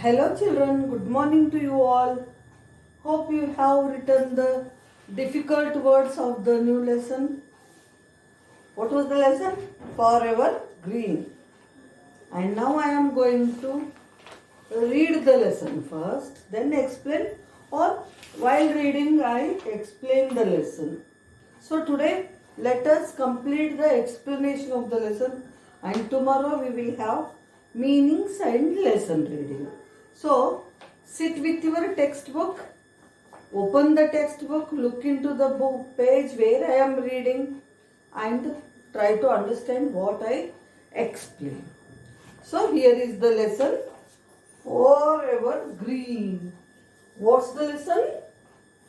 Hello children, good morning to you all. Hope you have written the difficult words of the new lesson. What was the lesson? Forever green. And now I am going to read the lesson first, then explain, or while reading I explain the lesson. So today let us complete the explanation of the lesson, and tomorrow we will have meanings and lesson reading. So sit with your textbook, open the textbook, look into the book page where I am reading and try to understand what I explain. So here is the lesson, Forever Green. What's the lesson?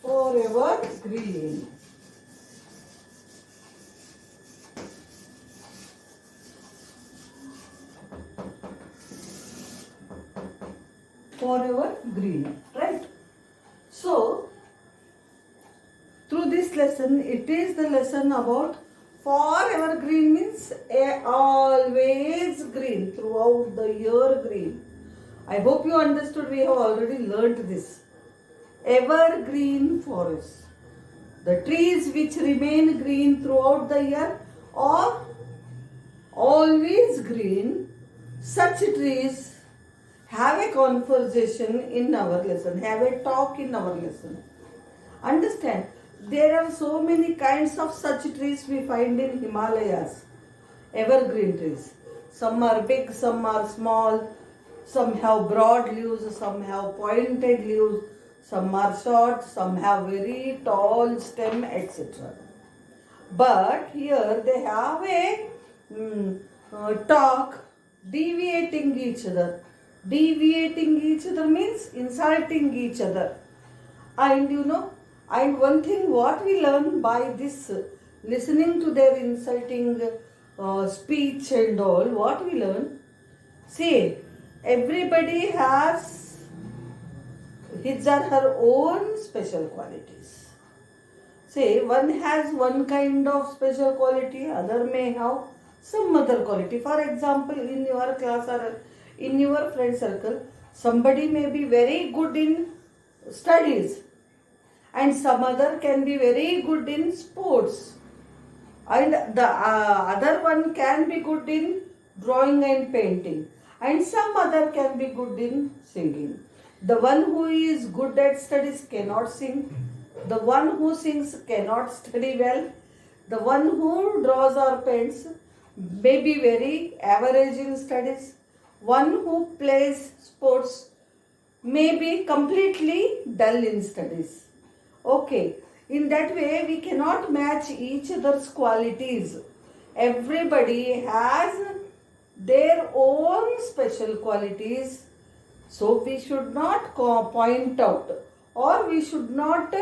Forever Green. Forever green, right? So through this lesson, it is the lesson about forever green means always green, throughout the year green. I hope you understood. We have already learnt this. Evergreen forest, the trees which remain green throughout the year or always green. Such trees have a conversation in our lesson, have a talk in our lesson. Understand, there are so many kinds of such trees we find in Himalayas, evergreen trees. Some are big, some are small, some have broad leaves, some have pointed leaves, some are short, some have very tall stem, etc. But here they have a talk deviating each other. Deviating each other means insulting each other. And and one thing what we learn by this listening to their insulting speech and all, what we learn, see, everybody has his or her own special qualities. Say, one has one kind of special quality, other may have some other quality. For example, in your class or in your friend circle, somebody may be very good in studies and some other can be very good in sports, and the other one can be good in drawing and painting, and some other can be good in singing. The one who is good at studies cannot sing, the one who sings cannot study well, the one who draws or paints may be very average in studies, one who plays sports may be completely dull in studies. Okay, in that way we cannot match each other's qualities. Everybody has their own special qualities. So we should not point out or we should not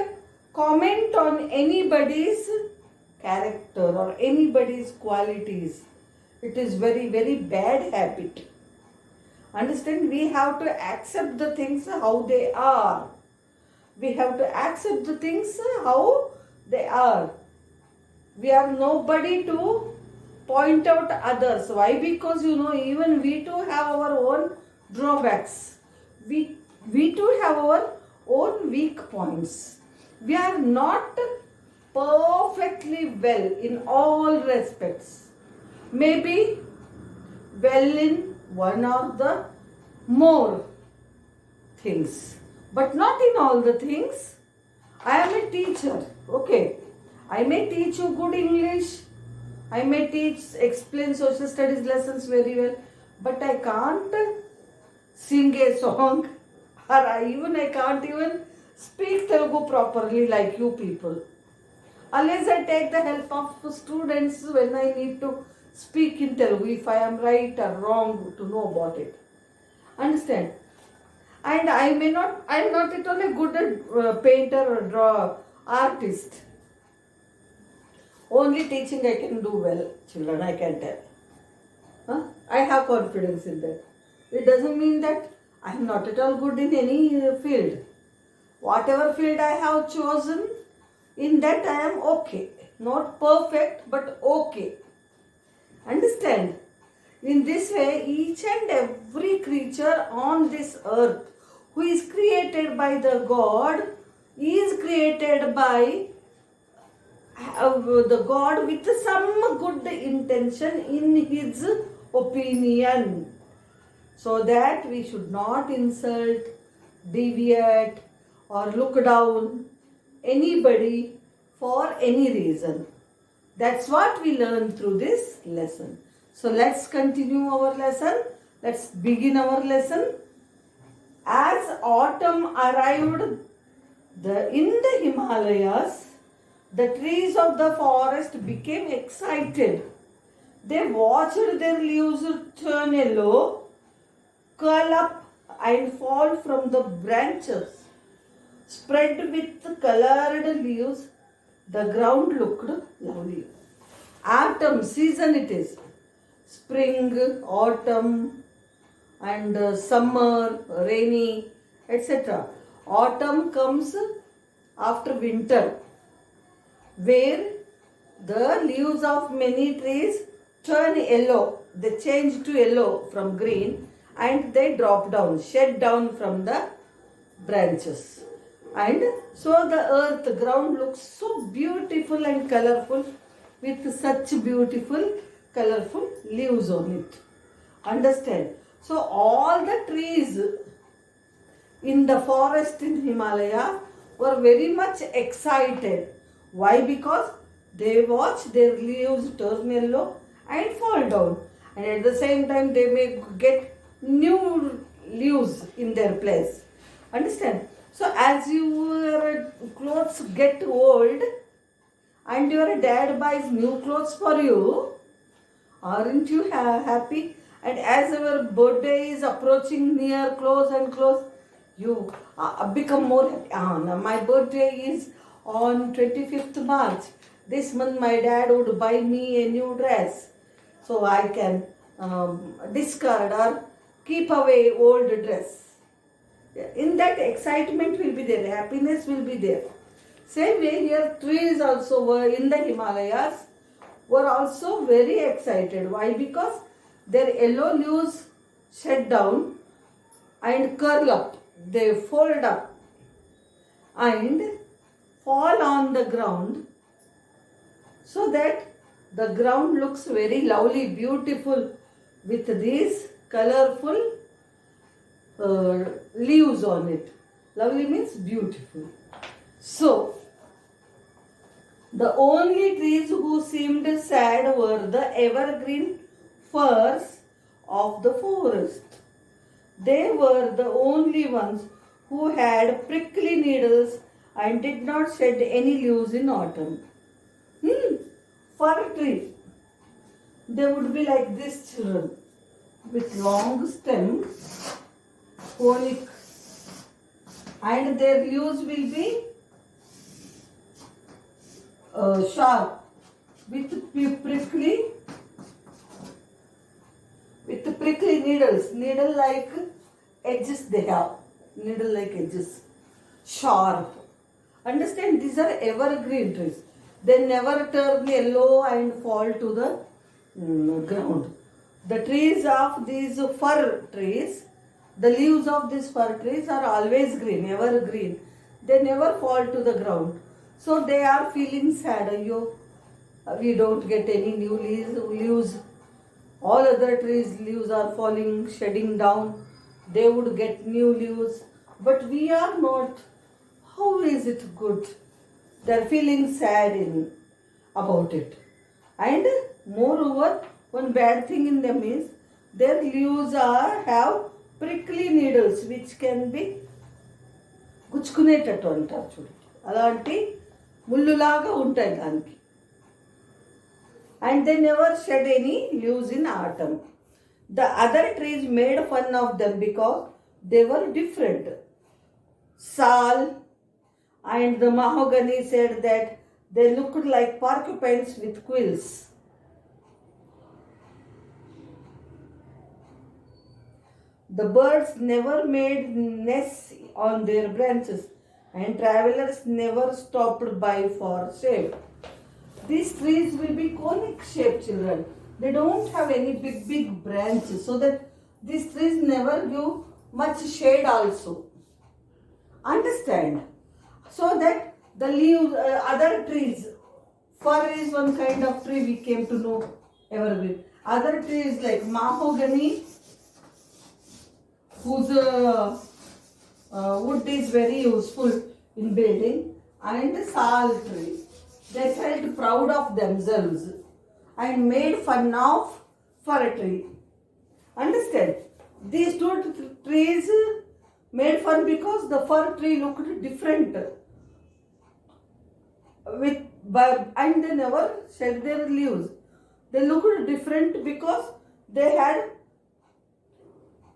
comment on anybody's character or anybody's qualities. It is very, very bad habit. Understand, we have to accept the things how they are. We have to accept the things how they are. We are nobody to point out others. Why? Because even we too have our own drawbacks. We too have our own weak points. We are not perfectly well in all respects. Maybe well in one or the more things, but not in all the things. I am a teacher, okay. I may teach you good English, I may explain social studies lessons very well, but I can't sing a song or I can't even speak Telugu properly like you people. Unless I take the help of students when I need to speak in Telugu, if I am right or wrong, to know about it. Understand? And I am not at all a good painter or draw artist. Only teaching I can do well, children, I can tell. I have confidence in that. It doesn't mean that I am not at all good in any field. Whatever field I have chosen, in that I am okay. Not perfect, but okay. Understand? In this way, each and every creature on this earth who is created by the God is created by the God with some good intention in his opinion, so that we should not insult, deviate, or look down anybody for any reason. That's what we learn through this lesson. So let's continue our lesson. Let's begin our lesson. As autumn arrived in the Himalayas, the trees of the forest became excited. They watched their leaves turn yellow, curl up and fall from the branches. Spread with colored leaves, the ground looked lovely. Autumn season it is. Spring, autumn, and summer, rainy, etc. Autumn comes after winter, where the leaves of many trees turn yellow. They change to yellow from green and they drop down, shed down from the branches. And so the earth, ground looks so beautiful and colorful with such beautiful, colorful leaves on it. Understand? So all the trees in the forest in Himalaya were very much excited. Why? Because they watch their leaves turn yellow and fall down. And at the same time they may get new leaves in their place. Understand? So as your clothes get old and your dad buys new clothes for you, aren't you happy? And as our birthday is approaching near close and close, you become more happy. Now my birthday is on 25th March. This month my dad would buy me a new dress. So I can discard or keep away old dress. In that excitement will be there, happiness will be there. Same way here, trees also were in the Himalayas were also very excited. Why? Because their yellow leaves shed down and curl up. They fold up and fall on the ground, so that the ground looks very lovely, beautiful with these colorful leaves on it. Lovely means beautiful. So, the only trees who seemed sad were the evergreen firs of the forest. They were the only ones who had prickly needles and did not shed any leaves in autumn. Fir tree. They would be like this, children, with long stems, conic, and their leaves will be sharp with prickly needles, needle like edges they have, needle like edges, sharp. Understand, these are evergreen trees. They never turn yellow and fall to the ground. The trees of these fir trees, the leaves of these fir trees are always green, evergreen. They never fall to the ground. So they are feeling sad. We don't get any new leaves. All other trees' leaves are falling, shedding down. They would get new leaves. But we are not. How is it good? They are feeling sad about it. And moreover, one bad thing in them is their leaves have prickly needles which can be గుచ్చుకునేటట్టు అంటారు చూడండి, అలాంటి ముళ్ళులాగా ఉంటాయి దానికి. And they never shed any leaves in autumn. The other trees made fun of them because they were different. Sal and the mahogany said that they looked like porcupines with quills. The birds never made nests on their branches, and travelers never stopped by for shade. These trees will be conic shaped, children. They don't have any big branches, so that these trees never give much shade also. Understand? So that the leaves, other trees, fir is one kind of tree we came to know, evergreen. Other trees like mahogany, whose wood is very useful in building, and sal tree. They felt proud of themselves and made fun of fir tree. Understand? These two trees made fun because the fir tree looked different and they never shed their leaves. They looked different because they had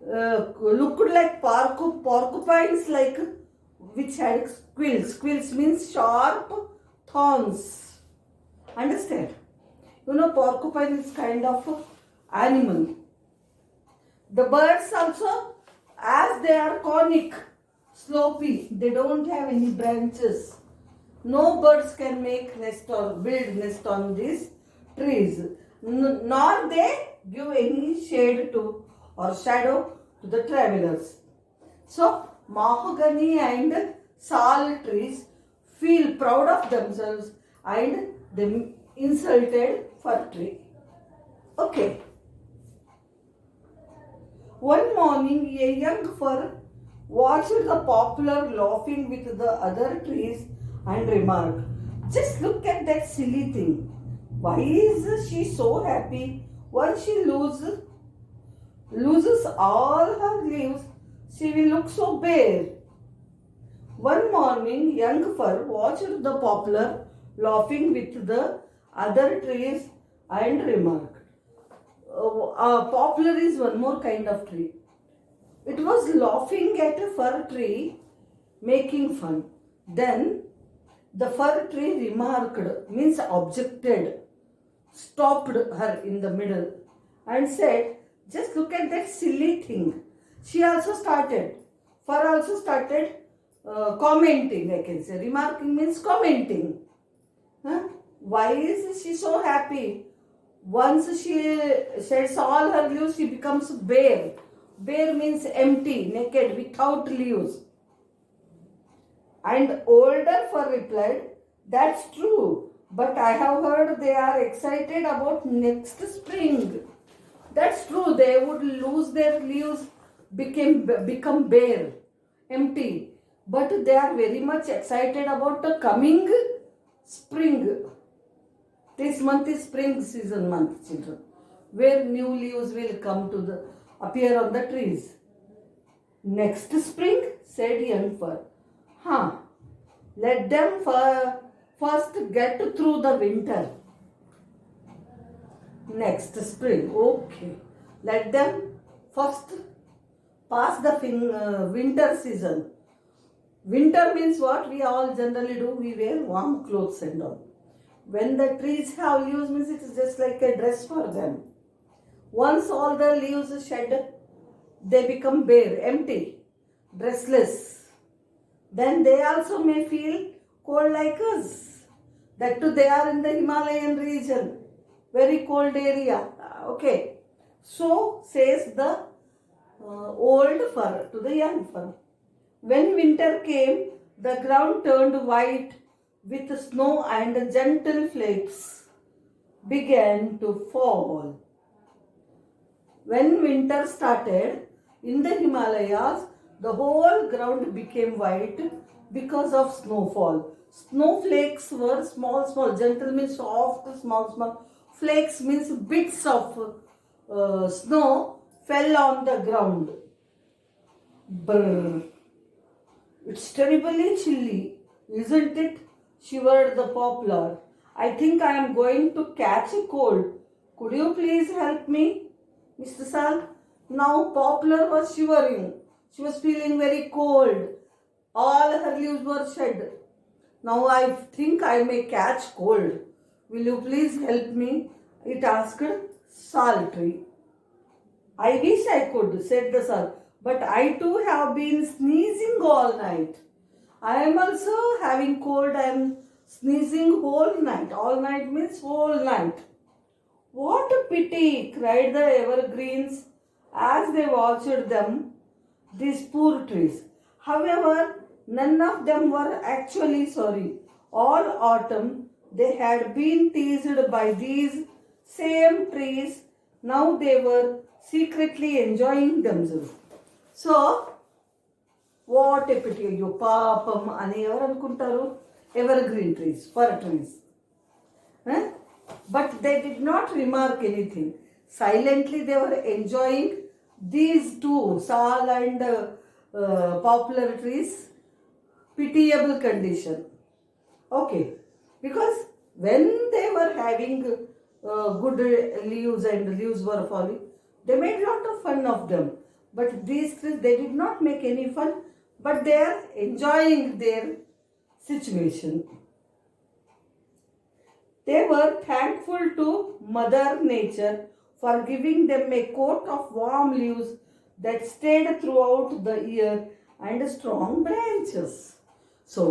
looked like porcupines, like which had quills. Quills means sharp thorns. Understand? You know, porcupine is kind of animal. The birds also, as they are conic, slopy, they don't have any branches. No birds can make nest or build nest on these trees, nor they give any shade to or shadow to the travelers. So, mahogany and sal trees feel proud of themselves and they insulted fir tree. Okay. One morning, a young fir watched the poplar laughing with the other trees and remarked, "Just look at that silly thing. Why is she so happy? Once she loses all her leaves, she will look so bare." One morning, young fir watched the poplar laughing with the other trees and remarked, poplar is one more kind of tree. It was laughing at a fir tree, making fun. Then the fir tree remarked, means objected, stopped her in the middle and said, "Just look at that silly thing." She also started, fir also started commenting, I can say. Remarking means commenting. Huh? Why is she so happy? Once she sheds all her leaves, she becomes bare. Bare means empty, naked, without leaves. And older fir replied, "That's true, but I have heard they are excited about next spring." That's true, they would lose their leaves, become bare, empty. But they are very much excited about the coming spring. This month is spring season month, children, where new leaves will come to appear on the trees. "Next spring," said young fir. Let them first get through the winter. Next spring, okay. Let them first pass the winter season. Winter means what? We all generally do, we wear warm clothes and all. When the trees have leaves, means it is just like a dress for them. Once all the leaves shed, they become bare, empty, dressless. Then they also may feel cold like us. That too, they are in the Himalayan region, very cold area. Okay. So says the old fir to the young fir. When winter came, the ground turned white with snow and gentle flakes began to fall. When winter started in the Himalayas, the whole ground became white because of snowfall. Snowflakes were small, gentle means soft, small. Flakes means bits of snow fell on the ground. Brr. "It's terribly chilly, isn't it?" shivered the poplar. "I think I am going to catch a cold. Could you please help me, Mr. Sal?" Now poplar was shivering. She was feeling very cold. All her leaves were shed. "Now I think I may catch cold. Will you please help me?" it asked Sal tree. "I wish I could," said the Sal, "but I too have been sneezing all night. I am also having cold. I am sneezing whole night." All night means whole night. What a pity, cried the evergreens as they watched them, these poor trees. However, none of them were actually sorry. All autumn they had been teased by these same trees. Now they were secretly enjoying themselves. So, what a pity, అయ్యో పాపం అని ఎవరు అనుకుంటారు? Evergreen trees, fir trees. But they did not remark anything. Silently they were enjoying these two sal and poplar trees pitiable condition. Okay, because when they were having good leaves and leaves were falling, they made a lot of fun of them. But these trees, they did not make any fun, but they are enjoying their situation. They were thankful to Mother Nature for giving them a coat of warm leaves that stayed throughout the year and strong branches. So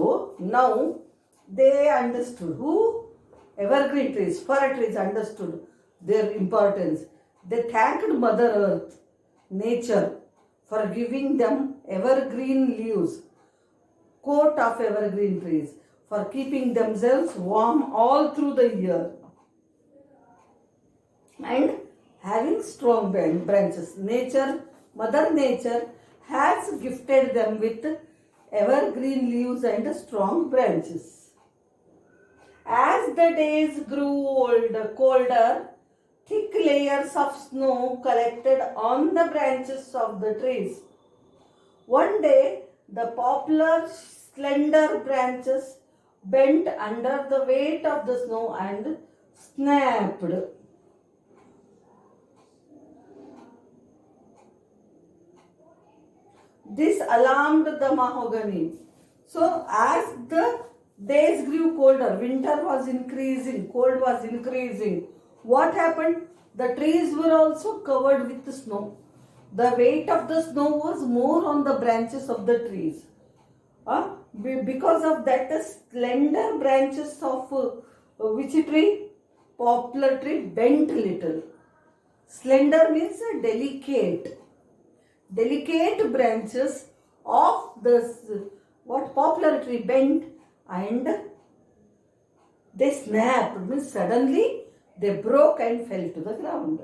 now they understood, who? Evergreen trees, fir trees understood their importance. They thanked Mother Earth, Nature, for giving them evergreen leaves, coat of evergreen trees, for keeping themselves warm all through the year and having strong branches. Nature, Mother Nature has gifted them with evergreen leaves and strong branches. As the days grew colder, thick layers of snow collected on the branches of the trees. One day, the poplar slender branches bent under the weight of the snow and snapped. This alarmed the mahogany. So, as the days grew colder, winter was increasing, cold was increasing. What happened? The trees were also covered with snow. The weight of the snow was more on the branches of the trees. Because of that, the slender branches of which tree? Poplar tree bent little. Slender means delicate. Delicate branches of the poplar tree bent and they snapped, means suddenly they broke and fell to the ground.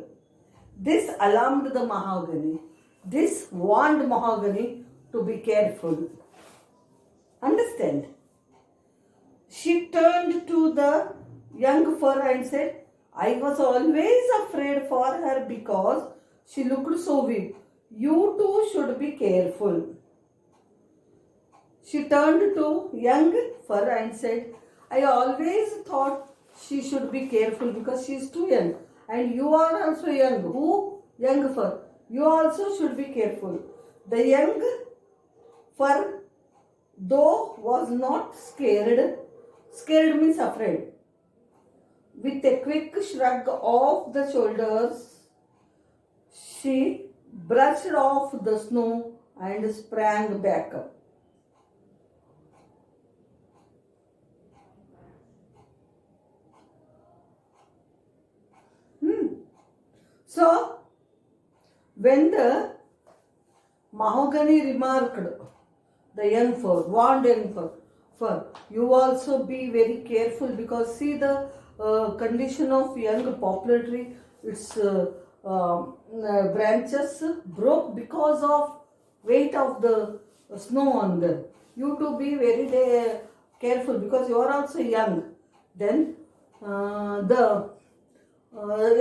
This alarmed the mahogany. This warned mahogany to be careful. Understand? She turned to the young fir and said, I was always afraid for her because she looked so weak. You too should be careful. She turned to young fir and said, I always thought she should be careful because she is too young. And you are also young. Who? Young fir. You also should be careful. The young fir, though, was not scared. Scared means afraid. With a quick shrug of the shoulders, she brushed off the snow and sprang back up. So, when the mahogany remarked, the young fir, warned young fir, you also be very careful because see the condition of young poplar tree, its branches broke because of weight of the snow on them. You to be very careful because you are also young. Then the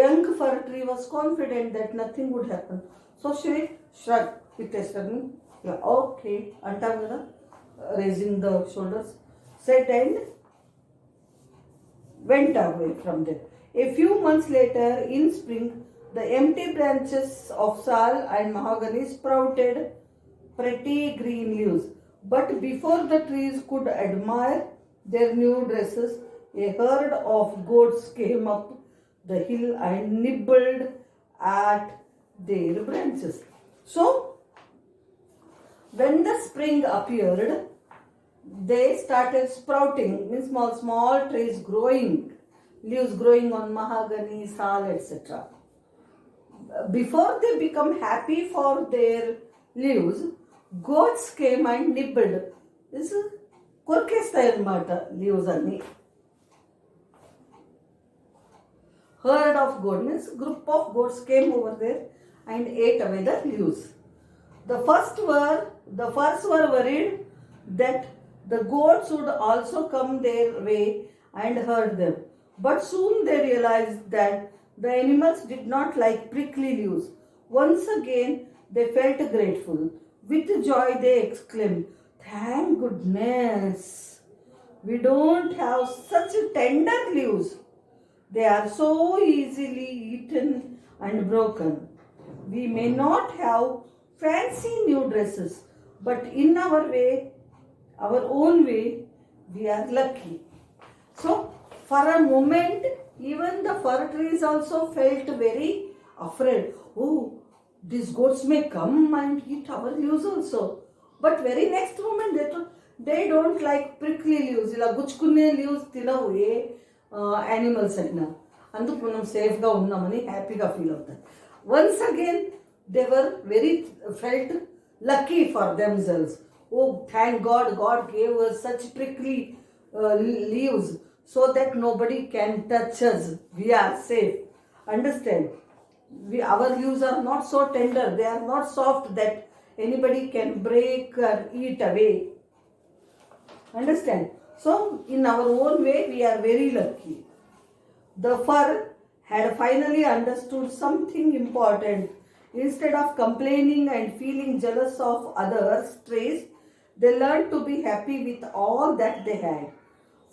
young fir tree was confident that nothing would happen. So she shrugged with a sudden, yeah, okay, antam kada, raising the shoulders, said and went away from there. A few months later, in spring, the empty branches of sal and mahogany sprouted pretty green leaves. But before the trees could admire their new dresses, a herd of goats came up the hill and nibbled at their branches. So, when the spring appeared, they started sprouting, means small trees growing. leaves growing on mahogany, sal, etc. Before they become happy for their leaves, goats came and nibbled. This కొరికేస్తాయి అన్నమాట leaves అన్ని. Herd of goat means group of goats came over there and ate away the leaves. The first were worried that the goats would also come their way and hurt them. But soon they realized that the animals did not like prickly leaves. Once again they felt grateful. With joy they exclaimed, "Thank goodness, we don't have such tender leaves. They are so easily eaten and broken. We may not have fancy new dresses, but in our own way, we are lucky." So, for a moment, even the fir trees also felt very afraid. Oh, these goats may come and eat our leaves also. But very next moment, they don't like prickly leaves. ఇలా గుచ్చుకునే leaves తినవు ఏ animals అయినా. అందుకు మనం సేఫ్గా ఉన్నామని హ్యాపీగా feel అవుతారు. Once again they were very felt lucky for themselves. Oh, thank God, God gave us such prickly leaves so that nobody can touch us. We are safe. Understand? Our leaves are not so tender. They are not soft that anybody can break or eat away. Understand? So, in our own way, we are very lucky. The fir had finally understood something important. Instead of complaining and feeling jealous of others' trees, they learned to be happy with all that they had.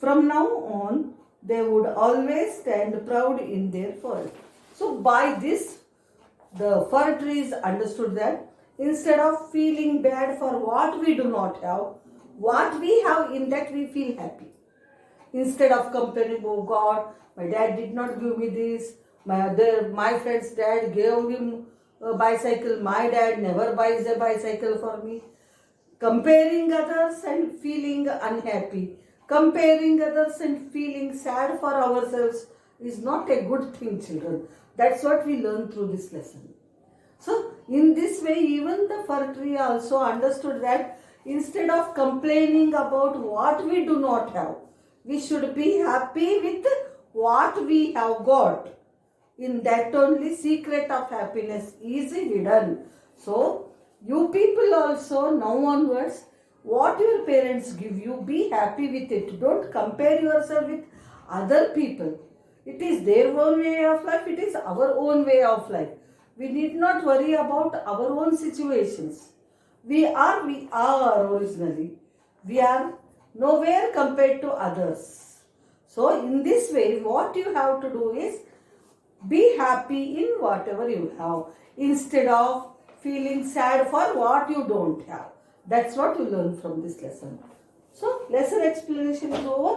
From now on, they would always stand proud in their fur. So by this, the fir trees understood that instead of feeling bad for what we do not have, what we have, in that we feel happy. Instead of complaining, "Oh God, my dad did not give me this, my friend's dad gave him a bicycle, my dad never buys a bicycle for me." Comparing others and feeling unhappy, comparing others and feeling sad for ourselves is not a good thing, children. That's what we learn through this lesson. So, in this way, even the fir tree also understood that instead of complaining about what we do not have, we should be happy with what we have got. In that only secret of happiness is hidden. So, you people also now onwards, what your parents give you, be happy with it. Don't compare yourself with other people. It is their own way of life, it is our own way of life. We need not worry about our own situations. We are originally. We are nowhere compared to others. So in this way, what you have to do is be happy in whatever you have instead of feeling sad for what you don't have. That's what you learn from this lesson. So lesson explanation is over.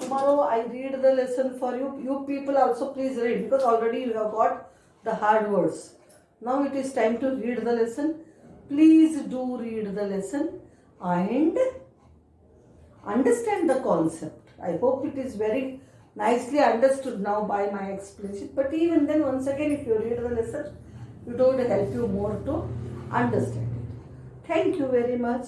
Tomorrow I read the lesson for you. You people also please read, because already you have got the hard words. Now it is time to read the lesson. Please do read the lesson and understand the concept. I hope it is very nicely understood now by my explanation. But even then, once again, if you read the lesson, it would help you more to understand it. Thank you very much.